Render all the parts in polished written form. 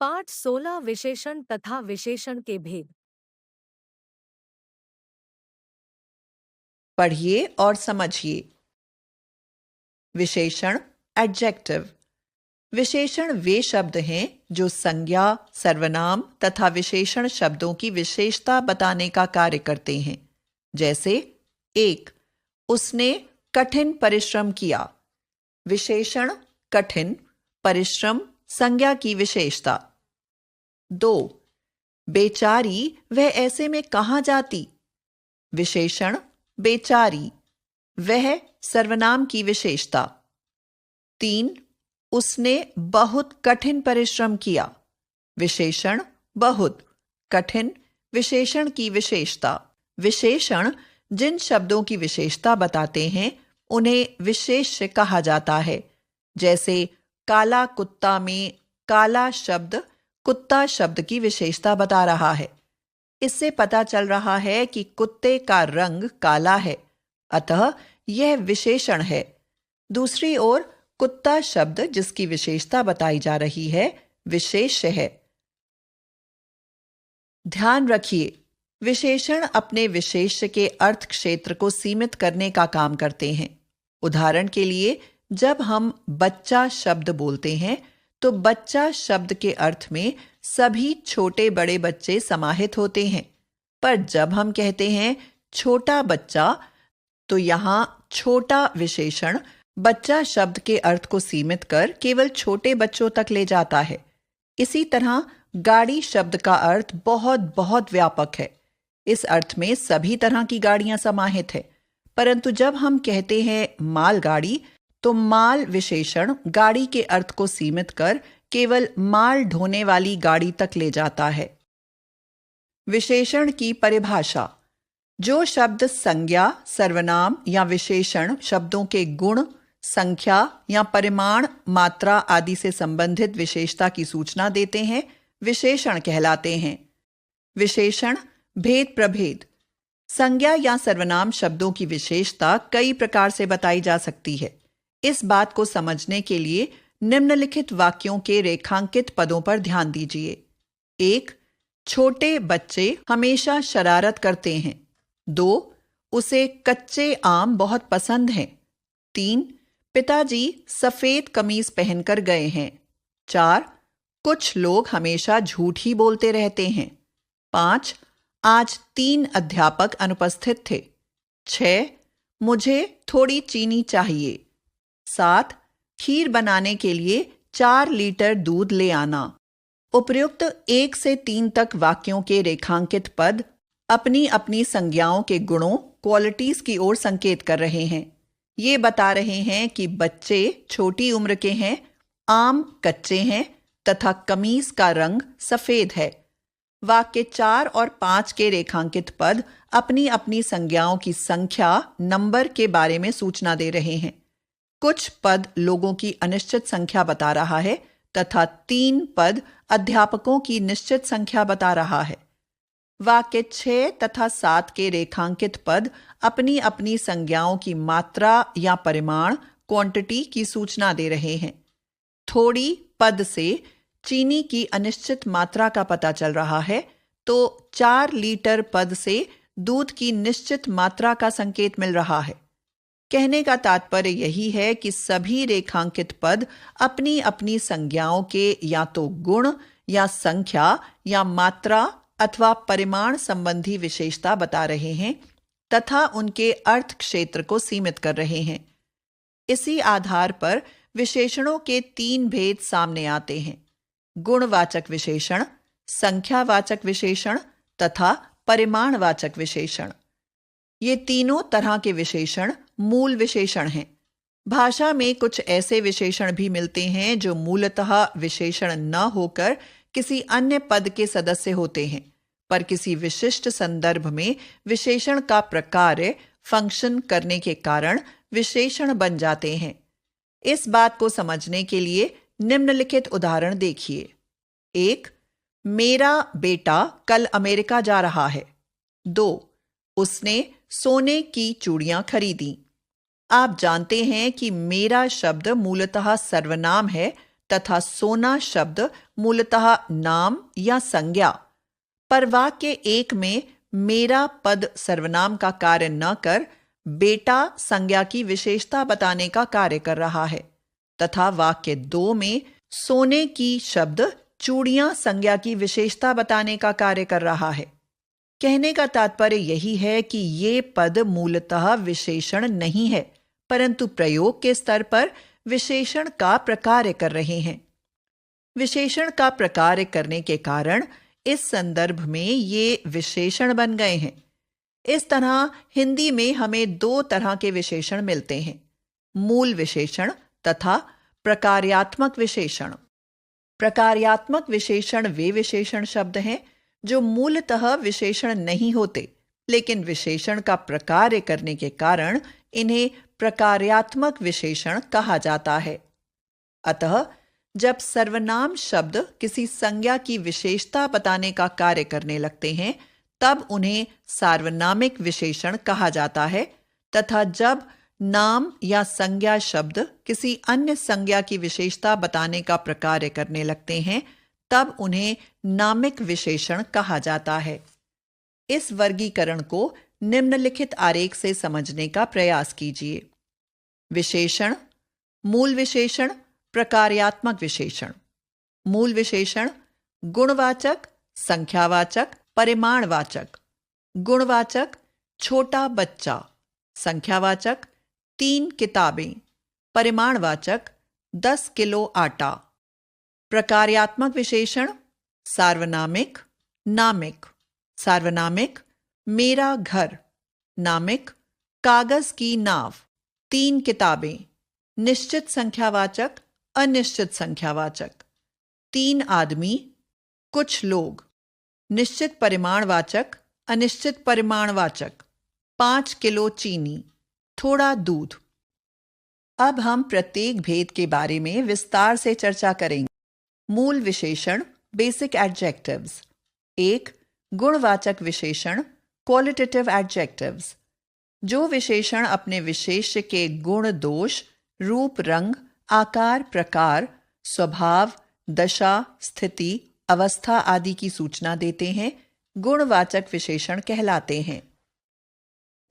पाठ 16 विशेषण तथा विशेषण के भेद। पढ़िए और समझिए। विशेषण एडजेक्टिव। विशेषण वे शब्द हैं जो संज्ञा, सर्वनाम तथा विशेषण शब्दों की विशेषता बताने का कार्य करते हैं। जैसे एक, उसने कठिन परिश्रम किया। विशेषण कठिन, परिश्रम संज्ञा की विशेषता। दो, बेचारी वह ऐसे में कहाँ जाती। विशेषण बेचारी, वह सर्वनाम की विशेषता। तीन, उसने बहुत कठिन परिश्रम किया। विशेषण बहुत, कठिन विशेषण की विशेषता। विशेषण जिन शब्दों की विशेषता बताते हैं उन्हें विशेष्य कहा जाता है। जैसे काला कुत्ता में काला शब्द कुत्ता शब्द की विशेषता बता रहा है। इससे पता चल रहा है कि कुत्ते का रंग काला है, अतः यह विशेषण है। दूसरी ओर कुत्ता शब्द जिसकी विशेषता बताई जा रही है विशेष्य है। ध्यान रखिए, विशेषण अपने विशेष्य के अर्थ क्षेत्र को सीमित करने का काम करते हैं। उदाहरण के लिए, जब हम बच्चा शब्द बोलते हैं तो बच्चा शब्द के अर्थ में सभी छोटे बड़े बच्चे समाहित होते हैं। पर जब हम कहते हैं छोटा बच्चा, तो यहाँ छोटा विशेषण बच्चा शब्द के अर्थ को सीमित कर केवल छोटे बच्चों तक ले जाता है। इसी तरह गाड़ी शब्द का अर्थ बहुत बहुत व्यापक है। इस अर्थ में सभी तरह की गाड़ियां समाहित है। परंतु जब हम कहते हैं मालगाड़ी, तो माल विशेषण गाड़ी के अर्थ को सीमित कर केवल माल ढोने वाली गाड़ी तक ले जाता है। विशेषण की परिभाषा। जो शब्द संज्ञा, सर्वनाम या विशेषण शब्दों के गुण, संख्या या परिमाण, मात्रा आदि से संबंधित विशेषता की सूचना देते हैं, विशेषण कहलाते हैं। विशेषण भेद प्रभेद। संज्ञा या सर्वनाम शब्दों की विशेषता कई प्रकार से बताई जा सकती है। इस बात को समझने के लिए निम्नलिखित वाक्यों के रेखांकित पदों पर ध्यान दीजिए। एक, छोटे बच्चे हमेशा शरारत करते हैं। दो, उसे कच्चे आम बहुत पसंद हैं। तीन, पिताजी सफेद कमीज पहनकर गए हैं। चार, कुछ लोग हमेशा झूठ ही बोलते रहते हैं। पांच, आज 3 अध्यापक अनुपस्थित थे। 6, मुझे थोड़ी चीनी चाहिए। 7, खीर बनाने के लिए 4 लीटर दूध ले आना। उपर्युक्त 1 से 3 तक वाक्यों के रेखांकित पद अपनी अपनी संज्ञाओं के गुणों, क्वालिटीज की ओर संकेत कर रहे हैं। ये बता रहे हैं कि बच्चे छोटी उम्र के हैं, आम कच्चे हैं तथा कमीज का रंग सफेद है। वाक्य 4 और 5 के रेखांकित पद अपनी अपनी संज्ञाओं की संख्या, नंबर के बारे में सूचना दे रहे हैं। कुछ पद लोगों की अनिश्चित संख्या बता रहा है तथा 3 पद अध्यापकों की निश्चित संख्या बता रहा है। वाक्य 6 तथा 7 के रेखांकित पद अपनी अपनी संज्ञाओं की मात्रा या परिमाण, क्वांटिटी की सूचना दे रहे हैं। थोड़ी पद से चीनी की अनिश्चित मात्रा का पता चल रहा है, तो 4 लीटर पद से दूध की निश्चित मात्रा का संकेत मिल रहा है। कहने का तात्पर्य यही है कि सभी रेखांकित पद अपनी अपनी संज्ञाओं के या तो गुण या संख्या या मात्रा अथवा परिमाण संबंधी विशेषता बता रहे हैं तथा उनके अर्थ क्षेत्र को सीमित कर रहे हैं। इसी आधार पर विशेषणों के 3 भेद सामने आते हैं: गुणवाचक विशेषण, संख्यावाचक विशेषण तथा परिमाणवाचक विशेषण। ये तीनों तरह के विशेषण मूल विशेषण हैं। भाषा में कुछ ऐसे विशेषण भी मिलते हैं जो मूलतः विशेषण न होकर किसी अन्य पद के सदस्य होते हैं, पर किसी विशिष्ट संदर्भ में विशेषण का प्रकार्य, फंक्शन करने के कारण विशेषण बन जाते हैं। इस बात को समझने के लिए निम्नलिखित उदाहरण देखिए। 1, मेरा बेटा कल अमेरिका जा रहा है। 2, उसने सोने की चूड़ियां खरीदी। आप जानते हैं कि मेरा शब्द मूलतः सर्वनाम है तथा सोना शब्द मूलतः नाम या संज्ञा, पर वाक्य एक में मेरा पद सर्वनाम का कार्य न कर बेटा संज्ञा की विशेषता बताने का कार्य कर रहा है, तथा वाक्य दो में सोने की शब्द चूड़ियां संज्ञा की विशेषता बताने का कार्य कर रहा है। कहने का तात्पर्य यही है कि ये पद मूलतः विशेषण नहीं है, परंतु प्रयोग के स्तर पर विशेषण का प्रकार्य कर रहे हैं। विशेषण का प्रकार्य करने के कारण इस संदर्भ में ये विशेषण बन गए हैं। इस तरह हिंदी में हमें दो तरह के विशेषण मिलते हैं, मूल विशेषण तथा प्रकार्यात्मक विशेषण। प्रकार्यात्मक विशेषण वे विशेषण शब्द हैं जो मूलतः विशेषण नहीं होते, लेकिन विशेषण का प्रकार्य करने के कारण इन्हें प्रकार्यात्मक विशेषण कहा जाता है। अतः जब सर्वनाम शब्द किसी संज्ञा की विशेषता बताने का कार्य करने लगते हैं, तब उन्हें सार्वनामिक विशेषण कहा जाता है, तथा जब नाम या संज्ञा शब्द किसी अन्य संज्ञा की विशेषता बताने का प्रकार्य करने लगते हैं, तब उन्हें नामिक विशेषण कहा जाता है। इस वर्गीकरण को निम्नलिखित आरेख से समझने का प्रयास कीजिए। विशेषण, मूल विशेषण, प्रकार्यात्मक विशेषण। मूल विशेषण गुणवाचक, संख्यावाचक, परिमाणवाचक। गुणवाचक छोटा बच्चा, संख्यावाचक 3 किताबें, परिमाणवाचक 10 किलो आटा। प्रकार्यात्मक विशेषण सार्वनामिक, नामिक। सार्वनामिक मेरा घर, नामिक कागज की नाव, 3 किताबें। निश्चित संख्यावाचक, अनिश्चित संख्यावाचक 3 आदमी, कुछ लोग। निश्चित परिमाणवाचक, अनिश्चित परिमाणवाचक 5 किलो चीनी, थोड़ा दूध। अब हम प्रत्येक भेद के बारे में विस्तार से चर्चा करेंगे। मूल विशेषण बेसिक एडजेक्टिव्स। 1. गुणवाचक विशेषण क्वालिटेटिव एडजेक्टिव्स। जो विशेषण अपने विशेष्य के गुण दोष, रूप रंग, आकार प्रकार, स्वभाव, दशा, स्थिति, अवस्था आदि की सूचना देते हैं, गुणवाचक विशेषण कहलाते हैं।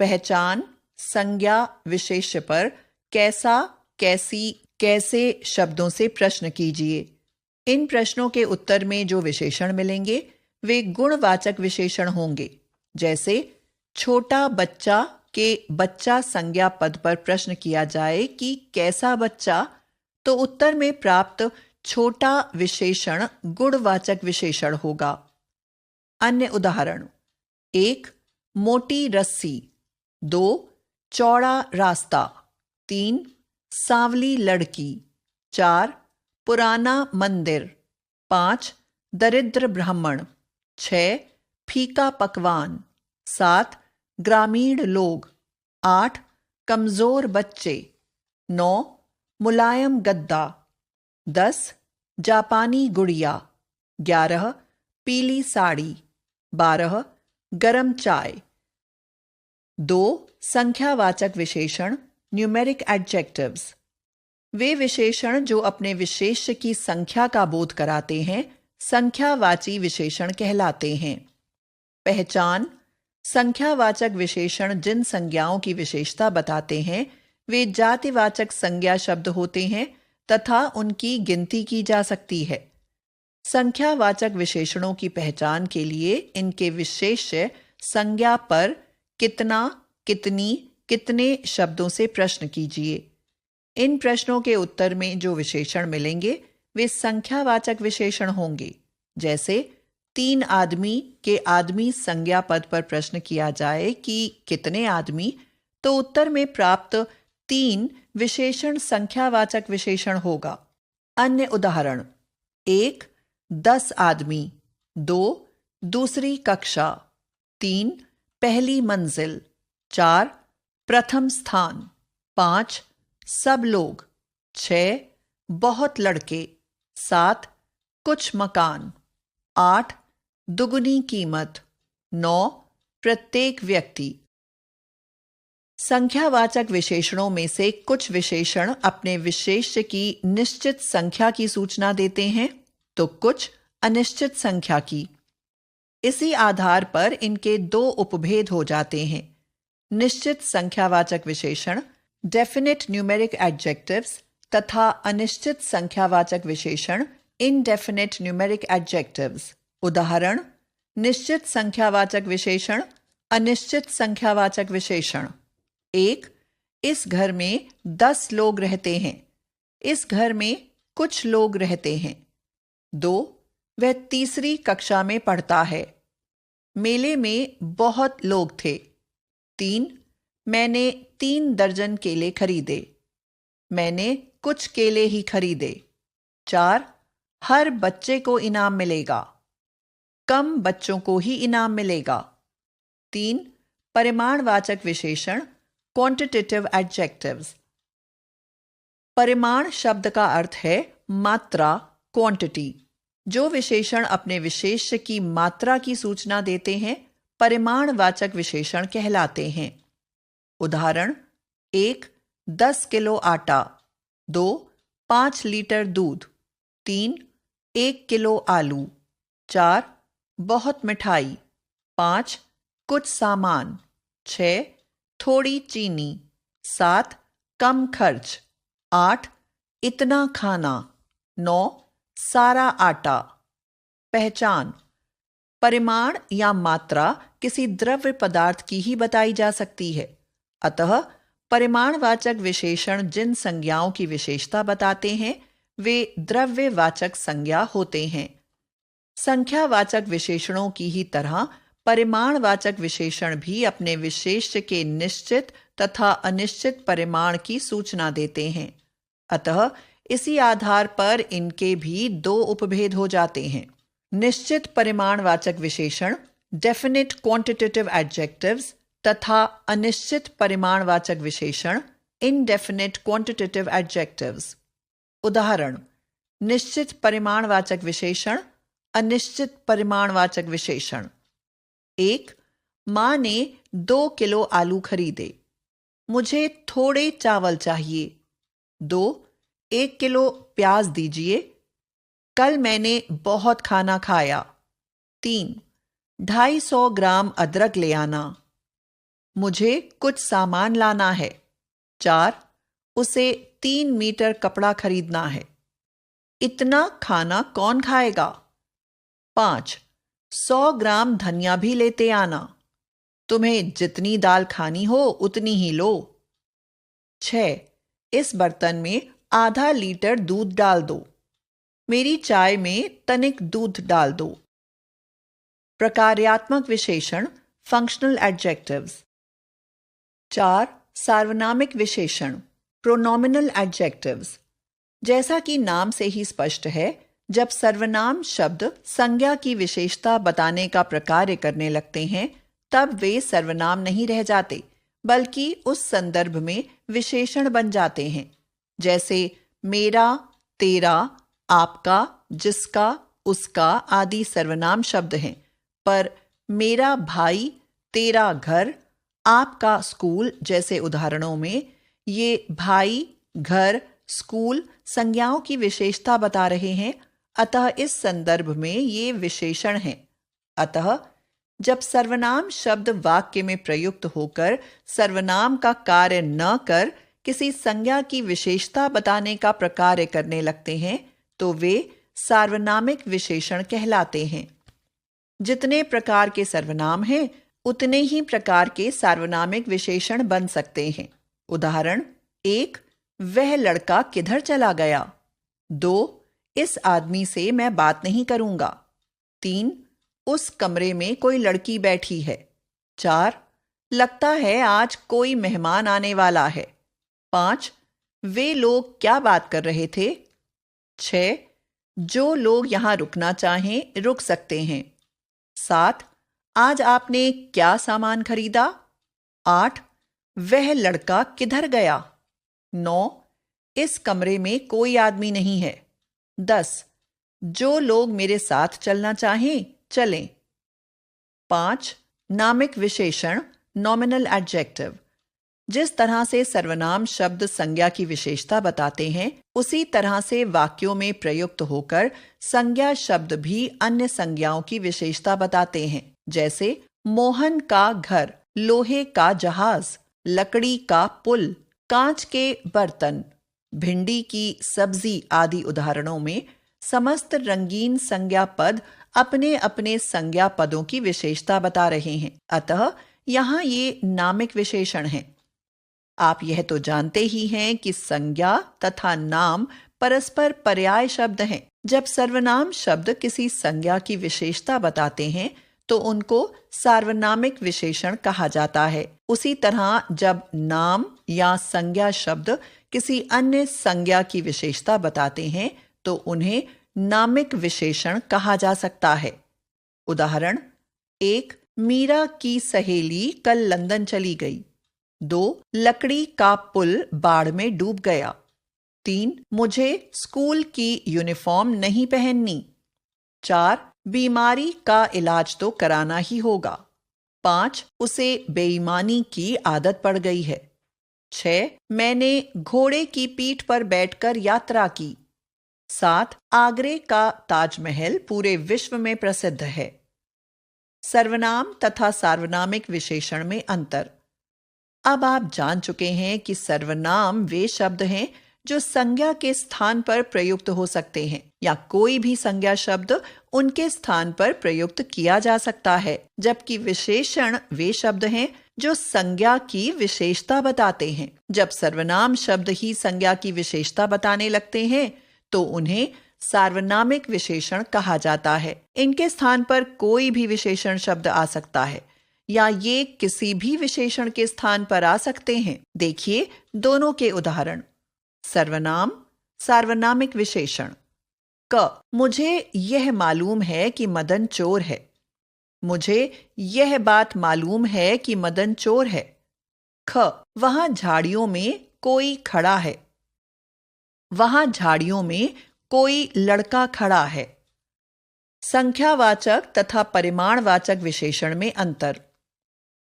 पहचान, संज्ञा, विशेष्य पर कैसा, कैसी, कैसे शब्दों से प्रश्न कीजिए। इन प्रश्नों के उत्तर में जो विशेषण मिलेंगे वे गुणवाचक विशेषण होंगे। जैसे छोटा बच्चा के बच्चा संज्ञा पद पर प्रश्न किया जाए कि कैसा बच्चा, तो उत्तर में प्राप्त छोटा विशेषण गुणवाचक विशेषण होगा। अन्य उदाहरण: 1. मोटी रस्सी। 2. चौड़ा रास्ता। 3. सांवली लड़की। 4. पुराना मंदिर। 5. दरिद्र ब्राह्मण। 6. फीका पकवान। 7. ग्रामीण लोग। 8. कमजोर बच्चे। 9. मुलायम गद्दा। 10. जापानी गुड़िया। 11. पीली साड़ी। 12. गरम चाय। 2. संख्यावाचक विशेषण न्यूमेरिक एडजेक्टिव्स। वे विशेषण जो अपने विशेष्य की संख्या का बोध कराते हैं, संख्यावाची विशेषण कहलाते हैं। पहचान, संख्यावाचक विशेषण जिन संज्ञाओं की विशेषता बताते हैं वे जातिवाचक संज्ञा शब्द होते हैं तथा उनकी गिनती की जा सकती है। संख्यावाचक विशेषणों की पहचान के लिए इनके विशेष्य संज्ञा पर कितना, कितनी, कितने शब्दों से प्रश्न कीजिए। इन प्रश्नों के उत्तर में जो विशेषण मिलेंगे वे संख्यावाचक विशेषण होंगे। जैसे 3 आदमी के आदमी संज्ञा पद पर प्रश्न किया जाए कि कितने आदमी, तो उत्तर में प्राप्त 3 विशेषण संख्यावाचक विशेषण होगा। अन्य उदाहरण: 1. 10 आदमी। 2. दूसरी कक्षा। 3. पहली मंजिल। 4. प्रथम स्थान। 5. सब लोग। 6. बहुत लड़के। 7. कुछ मकान। 8. दुगुनी कीमत। 9. प्रत्येक व्यक्ति। संख्यावाचक विशेषणों में से कुछ विशेषण अपने विशेष्य की निश्चित संख्या की सूचना देते हैं, तो कुछ अनिश्चित संख्या की। इसी आधार पर इनके दो उपभेद हो जाते हैं। निश्चित संख्यावाचक विशेषण डेफिनेट न्यूमेरिक एडजेक्टिव्स तथा अनिश्चित संख्यावाचक विशेषण इनडेफिनेट न्यूमेरिक एडजेक्टिव्स। उदाहरण: निश्चित संख्यावाचक विशेषण, अनिश्चित संख्यावाचक विशेषण। 1. इस घर में 10 लोग रहते हैं। इस घर में कुछ लोग रहते हैं। 2. वह तीसरी कक्षा में पढ़ता है। मेले में बहुत लोग थे। 3. मैंने 3 दर्जन केले खरीदे। मैंने कुछ केले ही खरीदे। 4. हर बच्चे को इनाम मिलेगा। कम बच्चों को ही इनाम मिलेगा। 3. परिमाणवाचक विशेषण क्वांटिटेटिव एडजेक्टिव्स। परिमाण शब्द का अर्थ है मात्रा, क्वांटिटी। जो विशेषण अपने विशेष्य की मात्रा की सूचना देते हैं, परिमाणवाचक विशेषण कहलाते हैं। उदाहरण: 1. 10 किलो आटा। 2. 5 लीटर दूध। 3. 1 किलो आलू। 4. बहुत मिठाई। 5. कुछ सामान। 6. थोड़ी चीनी। 7. कम खर्च। 8. इतना खाना। 9. सारा आटा। पहचान: परिमाण या मात्रा किसी द्रव्य पदार्थ की ही बताई जा सकती है, अतः परिमाणवाचक विशेषण जिन संज्ञाओं की विशेषता बताते हैं वे द्रव्यवाचक संज्ञा होते हैं। संख्यावाचक विशेषणों की ही तरह परिमाणवाचक विशेषण भी अपने विशेष्य के निश्चित तथा अनिश्चित परिमाण की सूचना देते हैं, अतः इसी आधार पर इनके भी दो उपभेद हो जाते हैं। निश्चित परिमाणवाचक विशेषण डेफिनेट क्वांटिटेटिव एडजेक्टिव्स तथा अनिश्चित परिमाणवाचक विशेषण इनडेफिनेट क्वांटिटेटिव एडजेक्टिव्स। उदाहरण: निश्चित परिमाणवाचक विशेषण, अनिश्चित परिमाणवाचक विशेषण। 1. मां ने 2 किलो आलू खरीदे। मुझे थोड़े चावल चाहिए। 2. 1 किलो प्याज दीजिए। कल मैंने बहुत खाना खाया। 3. 250 ग्राम अदरक ले आना। मुझे कुछ सामान लाना है। 4. उसे 3 मीटर कपड़ा खरीदना है। इतना खाना कौन खाएगा? 5. 100 ग्राम धनिया भी लेते आना। तुम्हें जितनी दाल खानी हो उतनी ही लो। 6. इस बर्तन में आधा लीटर दूध डाल दो। मेरी चाय में तनिक दूध डाल दो। प्रकार्यात्मक विशेषण फंक्शनल एडजेक्टिव्स। 4. सार्वनामिक विशेषण प्रोनोमिनल एडजेक्टिव्स। जैसा कि नाम से ही स्पष्ट है, जब सर्वनाम शब्द संज्ञा की विशेषता बताने का प्रकार्य करने लगते हैं तब वे सर्वनाम नहीं रह जाते, बल्कि उस संदर्भ में विशेषण बन जाते हैं। जैसे मेरा, तेरा, आपका, जिसका, उसका आदि सर्वनाम शब्द हैं, पर मेरा भाई, तेरा घर, आपका स्कूल जैसे उदाहरणों में ये भाई, घर, स्कूल संज्ञाओं की विशेषता बता रहे हैं, अतः इस संदर्भ में ये विशेषण हैं। अतः जब सर्वनाम शब्द वाक्य में प्रयुक्त होकर सर्वनाम का कार्य न कर किसी संज्ञा की विशेषता बताने का प्रकार्य करने लगते हैं तो वे सार्वनामिक विशेषण कहलाते हैं। जितने प्रकार के सर्वनाम हैं उतने ही प्रकार के सार्वनामिक विशेषण बन सकते हैं। उदाहरण: 1. वह लड़का किधर चला गया। 2. इस आदमी से मैं बात नहीं करूंगा। 3. उस कमरे में कोई लड़की बैठी है। 4. लगता है आज कोई मेहमान आने वाला है। 5. वे लोग क्या बात कर रहे थे। 6. जो लोग यहां रुकना चाहें रुक सकते हैं। 7. आज आपने क्या सामान खरीदा। 8. वह लड़का किधर गया। 9. इस कमरे में कोई आदमी नहीं है। 10. जो लोग मेरे साथ चलना चाहें चलें। 5. नामिक विशेषण नॉमिनल एडजेक्टिव। जिस तरह से सर्वनाम शब्द संज्ञा की विशेषता बताते हैं, उसी तरह से वाक्यों में प्रयुक्त होकर संज्ञा शब्द भी अन्य संज्ञाओं की विशेषता बताते हैं। जैसे मोहन का घर, लोहे का जहाज, लकड़ी का पुल, कांच के बर्तन, भिंडी की सब्जी आदि उदाहरणों में समस्त रंगीन संज्ञा पद अपने अपने संज्ञा पदों की विशेषता बता रहे हैं। अतः यहाँ ये नामिक विशेषण हैं। आप यह तो जानते ही हैं कि संज्ञा तथा नाम परस्पर पर्याय शब्द हैं। जब सर्वनाम शब्द किसी संज्ञा की विशेषता बताते हैं तो उनको सार्वनामिक विशेषण कहा जाता है। उसी तरह जब नाम या संज्ञा शब्द किसी अन्य संज्ञा की विशेषता बताते हैं तो उन्हें नामिक विशेषण कहा जा सकता है। उदाहरण: 1. मीरा की सहेली कल लंदन चली गई। 2. लकड़ी का पुल बाढ़ में डूब गया। 3. मुझे स्कूल की यूनिफॉर्म नहीं पहननी। 4. बीमारी का इलाज तो कराना ही होगा। 5. उसे बेईमानी की आदत पड़ गई है। 6. मैंने घोड़े की पीठ पर बैठकर यात्रा की। 7. आगरे का ताजमहल पूरे विश्व में प्रसिद्ध है। सर्वनाम तथा सार्वनामिक विशेषण में अंतर। अब आप जान चुके हैं कि सर्वनाम वे शब्द हैं जो संज्ञा के स्थान पर प्रयुक्त हो सकते हैं या कोई भी संज्ञा शब्द उनके स्थान पर प्रयुक्त किया जा सकता है, जबकि विशेषण वे शब्द हैं जो संज्ञा की विशेषता बताते हैं। जब सर्वनाम शब्द ही संज्ञा की विशेषता बताने लगते हैं तो उन्हें सार्वनामिक विशेषण कहा जाता है। इनके स्थान पर कोई भी विशेषण शब्द आ सकता है या ये किसी भी विशेषण के स्थान पर आ सकते हैं। देखिए दोनों के उदाहरण। सर्वनाम, सार्वनामिक विशेषण। क. मुझे यह मालूम है कि मदन चोर है। मुझे यह बात मालूम है कि मदन चोर है। ख. वहां झाड़ियों में कोई खड़ा है। वहां झाड़ियों में कोई लड़का खड़ा है। संख्यावाचक तथा परिमाणवाचक विशेषण में अंतर।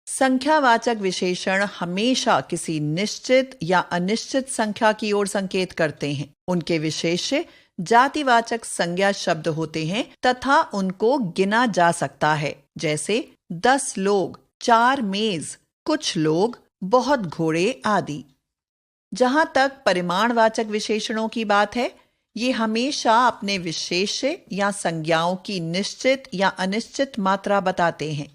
संख्यावाचक विशेषण हमेशा किसी निश्चित या अनिश्चित संख्या की ओर संकेत करते हैं। उनके विशेष्य जातिवाचक संज्ञा शब्द होते हैं तथा उनको गिना जा सकता है, जैसे 10 लोग, 4 मेज, कुछ लोग, बहुत घोड़े आदि। जहां तक परिमाणवाचक विशेषणों की बात है, ये हमेशा अपने विशेष्य या संज्ञाओं की निश्चित या अनिश्चित मात्रा बताते हैं।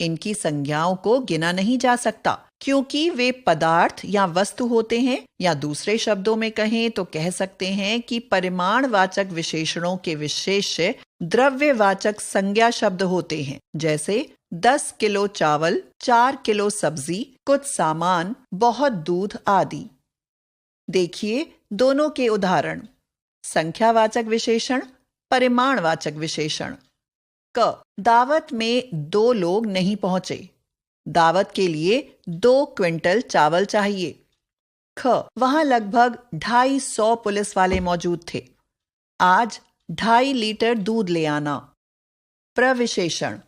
इनकी संज्ञाओं को गिना नहीं जा सकता क्योंकि वे पदार्थ या वस्तु होते हैं, या दूसरे शब्दों में कहें तो कह सकते हैं कि परिमाणवाचक विशेषणों के विशेष्य द्रव्यवाचक संज्ञा शब्द होते हैं, जैसे 10 किलो चावल, 4 किलो सब्जी, कुछ सामान, बहुत दूध आदि। देखिए दोनों के उदाहरण। संख्यावाचक विशेषण, परिमाणवाचक विशेषण। क. दावत में 2 लोग नहीं पहुंचे। दावत के लिए 2 क्विंटल चावल चाहिए। ख. वहां लगभग 250 पुलिस वाले मौजूद थे। आज 2.5 लीटर दूध ले आना। प्रविशेषण।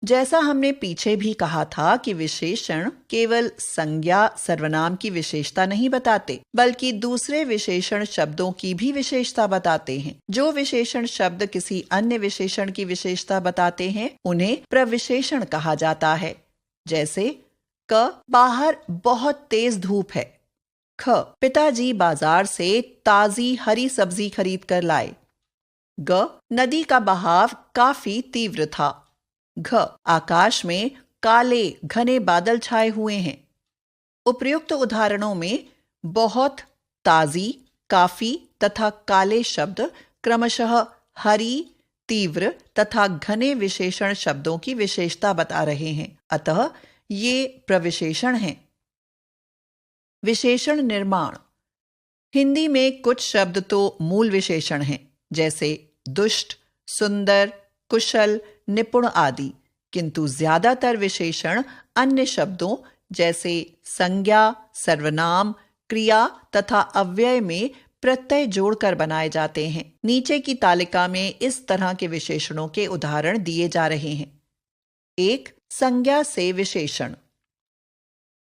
जैसा हमने पीछे भी कहा था कि विशेषण केवल संज्ञा सर्वनाम की विशेषता नहीं बताते, बल्कि दूसरे विशेषण शब्दों की भी विशेषता बताते हैं। जो विशेषण शब्द किसी अन्य विशेषण की विशेषता बताते हैं उन्हें प्रविशेषण कहा जाता है। जैसे क. बाहर बहुत तेज धूप है। ख. पिताजी बाजार से ताजी हरी सब्जी खरीद कर लाए। ग. नदी का बहाव काफी तीव्र था। घ. आकाश में काले घने बादल छाए हुए हैं। उपर्युक्त उदाहरणों में बहुत, ताजी, काफी तथा काले शब्द क्रमशः हरी, तीव्र तथा घने विशेषण शब्दों की विशेषता बता रहे हैं, अतः ये प्रविशेषण हैं। विशेषण निर्माण। हिंदी में कुछ शब्द तो मूल विशेषण हैं, जैसे दुष्ट, सुंदर, कुशल, निपुण आदि, किंतु ज्यादातर विशेषण अन्य शब्दों जैसे संज्ञा, सर्वनाम, क्रिया तथा अव्यय में प्रत्यय जोड़कर बनाए जाते हैं। नीचे की तालिका में इस तरह के विशेषणों के उदाहरण दिए जा रहे हैं। 1. संज्ञा से विशेषण।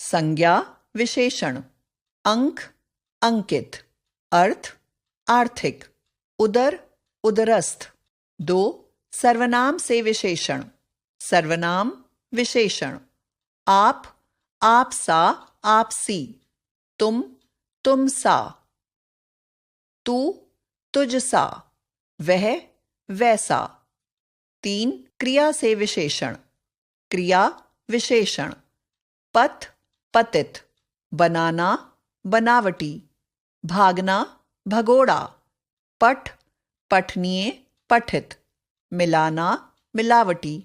संज्ञा विशेषण अंक, अंकित, अर्थ, आर्थिक, उदर, उदरस्थ। 2. सर्वनाम से विशेषण सर्वनाम, विशेषण आप, आपसा, आपसी, तुम, तुमसा, तू, तुझसा, वह, वैसा। 3. क्रिया से विशेषण क्रिया, विशेषण पथ, पतित, बनाना, बनावटी, भागना, भगोड़ा, पठ, पठनीय, पठित, मिलाना, मिलावटी।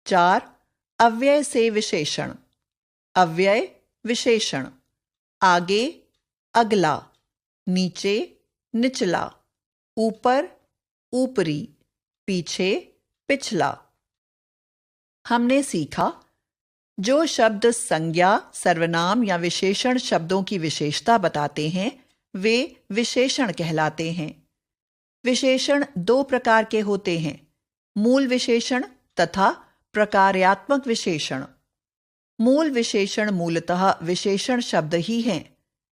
4. अव्यय से विशेषण अव्यय, विशेषण आगे, अगला, नीचे, निचला, ऊपर, ऊपरी, पीछे, पिछला। हमने सीखा जो शब्द संज्ञा, सर्वनाम या विशेषण शब्दों की विशेषता बताते हैं वे विशेषण कहलाते हैं। विशेषण 2 प्रकार के होते हैं, मूल विशेषण तथा प्रकार्यात्मक विशेषण। मूल विशेषण मूलतः विशेषण शब्द ही हैं।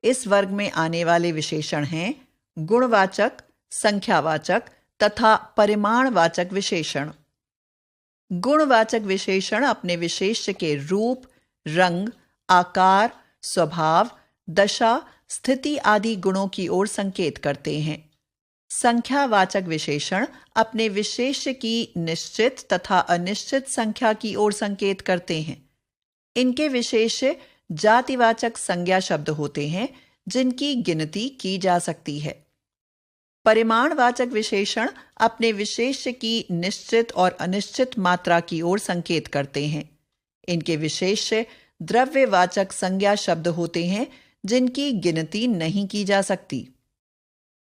इस वर्ग में आने वाले विशेषण हैं गुणवाचक, संख्यावाचक तथा परिमाणवाचक विशेषण। गुणवाचक विशेषण अपने विशेष्य के रूप, रंग, आकार, स्वभाव, दशा, स्थिति आदि गुणों की ओर संकेत करते हैं। संख्यावाचक विशेषण अपने विशेष्य की निश्चित तथा अनिश्चित संख्या की ओर संकेत करते हैं। इनके विशेष्य जातिवाचक संज्ञा शब्द होते हैं जिनकी गिनती की जा सकती है। परिमाणवाचक विशेषण अपने विशेष्य की निश्चित और अनिश्चित मात्रा की ओर संकेत करते हैं। इनके विशेष्य द्रव्यवाचक संज्ञा शब्द होते हैं जिनकी गिनती नहीं की जा सकती।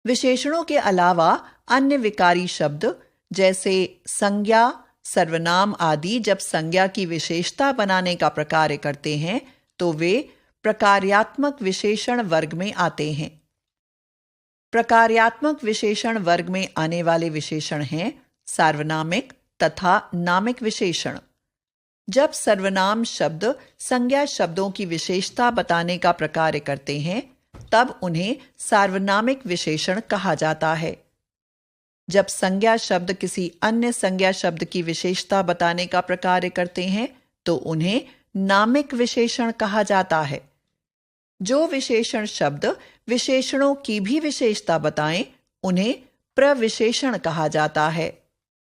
विशेषणों के अलावा अन्य विकारी शब्द जैसे संज्ञा, सर्वनाम आदि जब संज्ञा की विशेषता बनाने का प्रकार्य करते हैं तो वे प्रकार्यात्मक विशेषण वर्ग में आते हैं। प्रकार्यात्मक विशेषण वर्ग में आने वाले विशेषण हैं सार्वनामिक तथा नामिक विशेषण। जब सर्वनाम शब्द संज्ञा शब्दों की विशेषता बताने का प्रकार्य करते हैं तब उन्हें सार्वनामिक विशेषण कहा जाता है। जब संज्ञा शब्द किसी अन्य संज्ञा शब्द की विशेषता बताने का प्रकार्य करते हैं तो उन्हें नामिक विशेषण कहा जाता है। जो विशेषण शब्द विशेषणों की भी विशेषता बताएं उन्हें प्रविशेषण कहा जाता है।